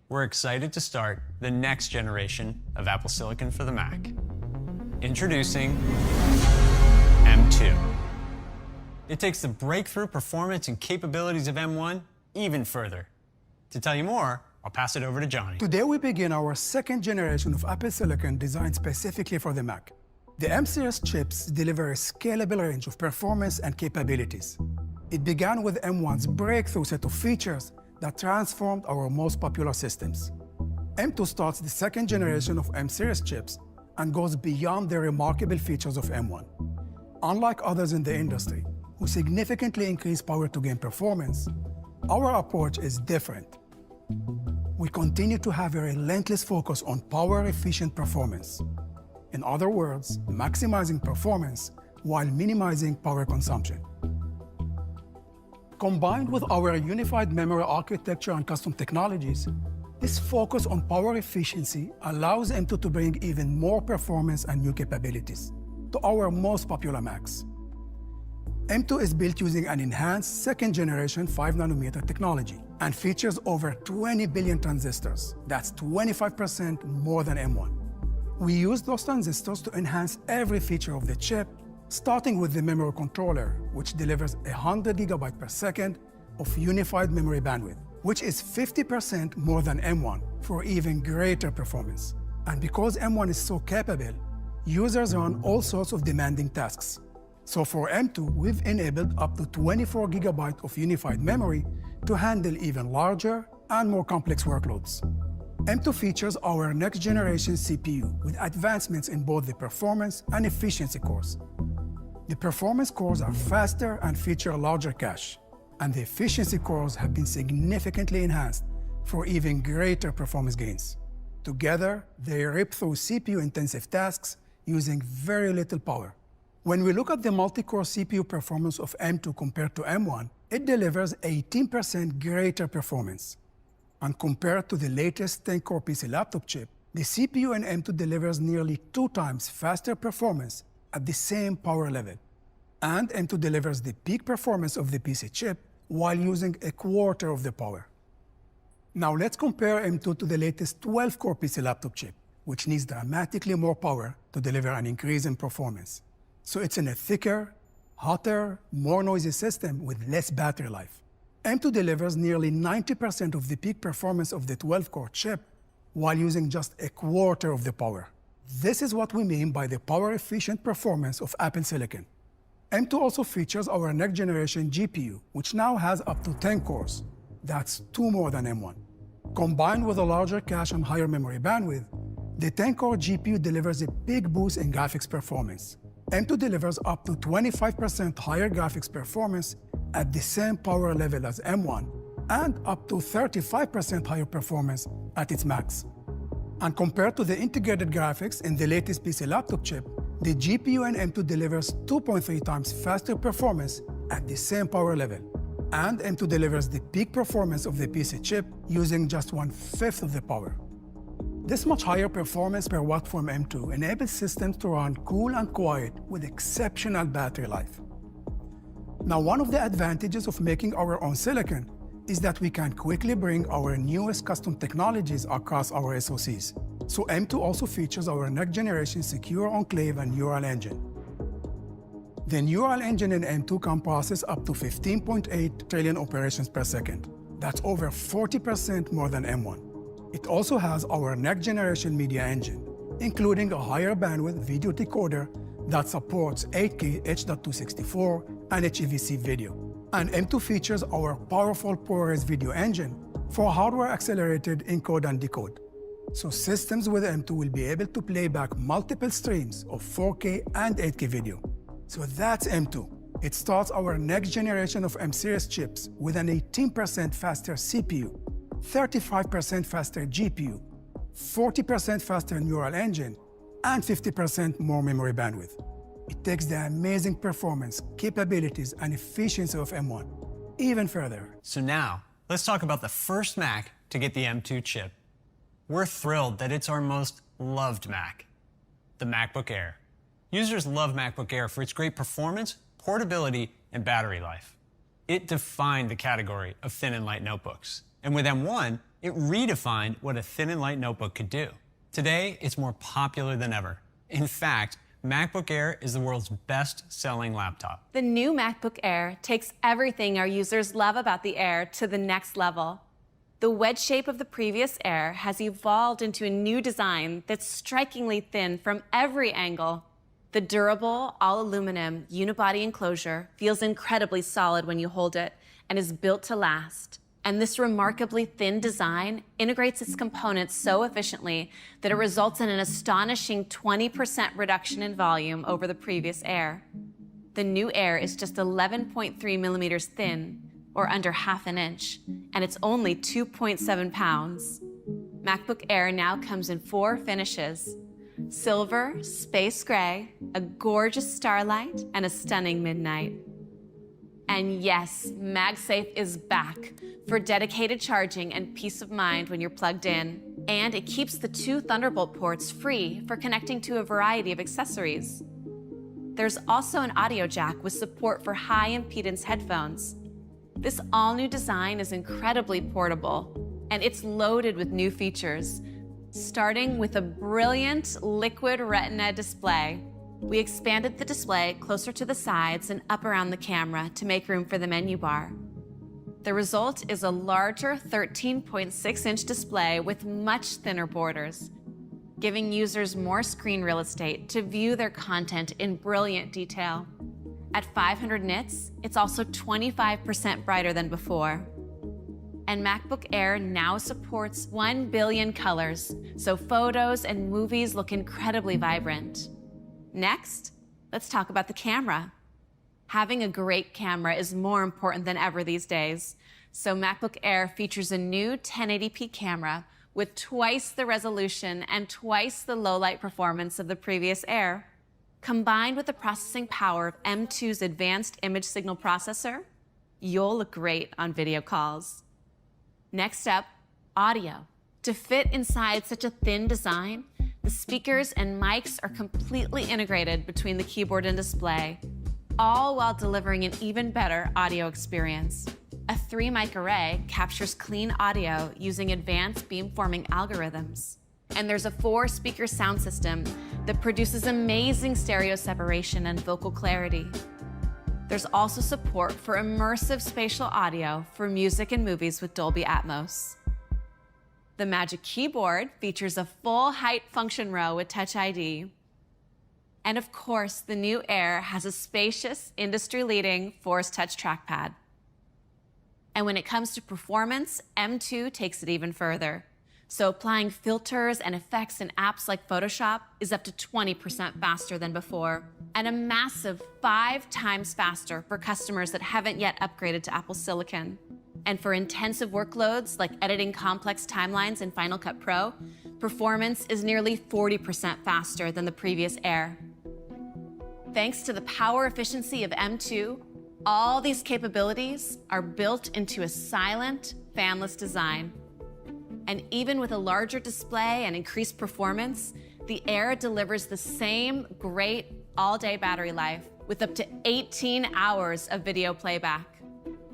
we're excited to start the next generation of Apple Silicon for the Mac. Introducing M2. It takes the breakthrough performance and capabilities of M1 even further. To tell you more, I'll pass it over to Johnny. Today we begin our second generation of Apple Silicon designed specifically for the Mac. The M series chips deliver a scalable range of performance and capabilities. It began with M1's breakthrough set of features that transformed our most popular systems. M2 starts the second generation of M series chips and goes beyond the remarkable features of M1. Unlike others in the industry, who significantly increase power to gain performance, our approach is different. We continue to have a relentless focus on power-efficient performance. In other words, maximizing performance while minimizing power consumption. Combined with our unified memory architecture and custom technologies, this focus on power efficiency allows M2 to bring even more performance and new capabilities to our most popular Macs. M2 is built using an enhanced second-generation 5nm technology and features over 20 billion transistors. That's 25% more than M1. We use those transistors to enhance every feature of the chip, starting with the memory controller, which delivers 100 GB per second of unified memory bandwidth, which is 50% more than M1 for even greater performance. And because M1 is so capable, users run all sorts of demanding tasks. So for M2, we've enabled up to 24 GB of unified memory to handle even larger and more complex workloads. M2 features our next-generation CPU with advancements in both the performance and efficiency cores. The performance cores are faster and feature larger cache, and the efficiency cores have been significantly enhanced for even greater performance gains. Together, they rip through CPU-intensive tasks using very little power. When we look at the multi-core CPU performance of M2 compared to M1, it delivers 18% greater performance. And compared to the latest 10-core PC laptop chip, the CPU in M2 delivers nearly 2 times faster performance at the same power level. And M2 delivers the peak performance of the PC chip while using a quarter of the power. Now let's compare M2 to the latest 12-core PC laptop chip, which needs dramatically more power to deliver an increase in performance. So it's in a thicker, hotter, more noisy system with less battery life. M2 delivers nearly 90% of the peak performance of the 12-core chip while using just a quarter of the power. This is what we mean by the power-efficient performance of Apple Silicon. M2 also features our next-generation GPU, which now has up to 10 cores. That's 2 more than M1. Combined with a larger cache and higher memory bandwidth, the 10-core GPU delivers a big boost in graphics performance. M2 delivers up to 25% higher graphics performance at the same power level as M1, and up to 35% higher performance at its max. And compared to the integrated graphics in the latest PC laptop chip, the GPU in M2 delivers 2.3 times faster performance at the same power level. And M2 delivers the peak performance of the PC chip using just 1/5 of the power. This much higher performance per watt from M2 enables systems to run cool and quiet with exceptional battery life. Now, one of the advantages of making our own silicon is that we can quickly bring our newest custom technologies across our SoCs. So M2 also features our next-generation secure enclave and neural engine. The neural engine in M2 can process up to 15.8 trillion operations per second. That's over 40% more than M1. It also has our next-generation media engine, including a higher bandwidth video decoder that supports 8K H.264 and HEVC video. And M2 features our powerful ProRes video engine for hardware-accelerated encode and decode. So systems with M2 will be able to play back multiple streams of 4K and 8K video. So that's M2. It starts our next generation of M series chips with an 18% faster CPU, 35% faster GPU, 40% faster neural engine, and 50% more memory bandwidth. It takes the amazing performance, capabilities, and efficiency of M1 even further. So now, let's talk about the first Mac to get the M2 chip. We're thrilled that it's our most loved Mac, the MacBook Air. Users love MacBook Air for its great performance, portability, and battery life. It defined the category of thin and light notebooks. And with M1, It redefined what a thin and light notebook could do. Today, it's more popular than ever. In fact, MacBook Air is the world's best-selling laptop. The new MacBook Air takes everything our users love about the Air to the next level. The wedge shape of the previous Air has evolved into a new design that's strikingly thin from every angle. The durable, all-aluminum unibody enclosure feels incredibly solid when you hold it and is built to last. And this remarkably thin design integrates its components so efficiently that it results in an astonishing 20% reduction in volume over the previous Air. The new Air is just 11.3 millimeters thin, or under half an inch, and it's only 2.7 pounds. MacBook Air now comes in 4 finishes: silver, space gray, a gorgeous starlight, and a stunning midnight. And yes, MagSafe is back for dedicated charging and peace of mind when you're plugged in. And it keeps the 2 Thunderbolt ports free for connecting to a variety of accessories. There's also an audio jack with support for high-impedance headphones. This all-new design is incredibly portable, and it's loaded with new features, starting with a brilliant liquid retina display. We expanded the display closer to the sides and up around the camera to make room for the menu bar. The result is a larger 13.6-inch display with much thinner borders, giving users more screen real estate to view their content in brilliant detail. At 500 nits, it's also 25% brighter than before. And MacBook Air now supports 1 billion colors, so photos and movies look incredibly vibrant. Next, let's talk about the camera. Having a great camera is more important than ever these days, so MacBook Air features a new 1080p camera with twice the resolution and twice the low-light performance of the previous Air. Combined with the processing power of M2's advanced image signal processor, you'll look great on video calls. Next up, audio. To fit inside such a thin design, the speakers and mics are completely integrated between the keyboard and display, all while delivering an even better audio experience. A 3-mic array captures clean audio using advanced beamforming algorithms. And there's a 4-speaker sound system that produces amazing stereo separation and vocal clarity. There's also support for immersive spatial audio for music and movies with Dolby Atmos. The Magic Keyboard features a full-height function row with Touch ID. And of course, the new Air has a spacious, industry-leading Force Touch trackpad. And when it comes to performance, M2 takes it even further. So applying filters and effects in apps like Photoshop is up to 20% faster than before, and a massive 5 times faster for customers that haven't yet upgraded to Apple Silicon. And for intensive workloads like editing complex timelines in Final Cut Pro, performance is nearly 40% faster than the previous Air. Thanks to the power efficiency of M2, all these capabilities are built into a silent, fanless design. And even with a larger display and increased performance, the Air delivers the same great all-day battery life with up to 18 hours of video playback.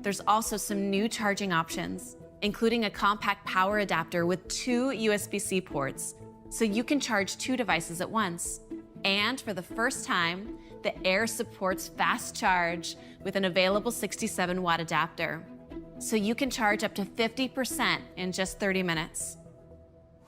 There's also some new charging options, including a compact power adapter with 2 USB-C ports, so you can charge 2 devices at once. And for the first time, the Air supports fast charge with an available 67-watt adapter, so you can charge up to 50% in just 30 minutes.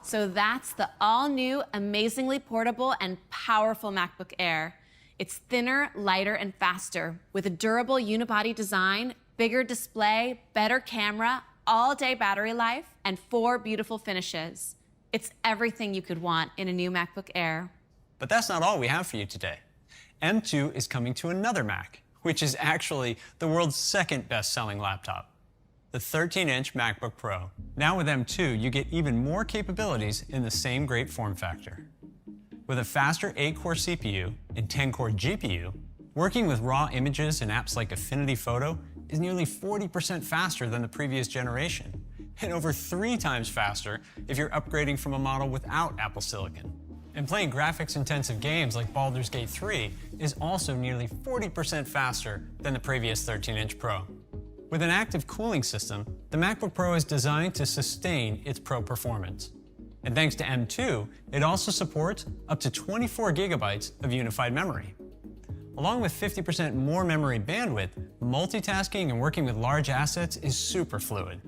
So that's the all-new, amazingly portable and powerful MacBook Air. It's thinner, lighter, and faster, with a durable unibody design, bigger display, better camera, all-day battery life, and 4 beautiful finishes. It's everything you could want in a new MacBook Air. But that's not all we have for you today. M2 is coming to another Mac, which is actually the world's 2nd best-selling laptop, the 13-inch MacBook Pro. Now with M2, you get even more capabilities in the same great form factor. With a faster 8-core CPU and 10-core GPU, working with raw images in apps like Affinity Photo is nearly 40% faster than the previous generation, and over 3 times faster if you're upgrading from a model without Apple Silicon. And playing graphics-intensive games like Baldur's Gate 3 is also nearly 40% faster than the previous 13-inch Pro. With an active cooling system, the MacBook Pro is designed to sustain its Pro performance. And thanks to M2, it also supports up to 24 gigabytes of unified memory. Along with 50% more memory bandwidth, multitasking and working with large assets is super fluid.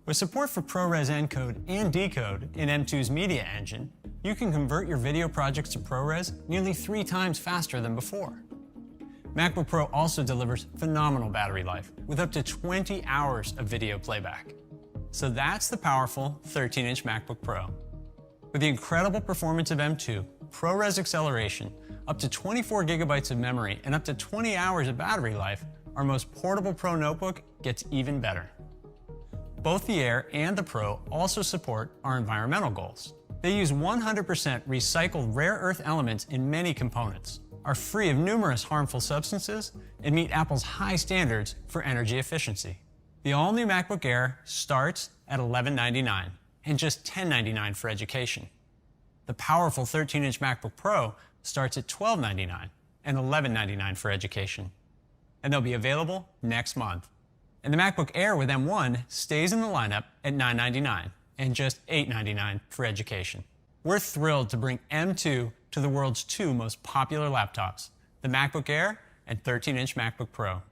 With support for ProRes encode and decode in M2's media engine, you can convert your video projects to ProRes nearly 3 times faster than before. MacBook Pro also delivers phenomenal battery life with up to 20 hours of video playback. So that's the powerful 13-inch MacBook Pro. With the incredible performance of M2, ProRes acceleration, up to 24 gigabytes of memory, and up to 20 hours of battery life, our most portable Pro notebook gets even better. Both the Air and the Pro also support our environmental goals. They use 100% recycled rare earth elements in many components, are free of numerous harmful substances, and meet Apple's high standards for energy efficiency. The all-new MacBook Air starts at $1199 and just $1099 for education. The powerful 13-inch MacBook Pro starts at $1299 and $1199 for education. And they'll be available next month. And the MacBook Air with M1 stays in the lineup at $999 and just $899 for education. We're thrilled to bring M2 to the world's 2 most popular laptops, the MacBook Air and 13-inch MacBook Pro.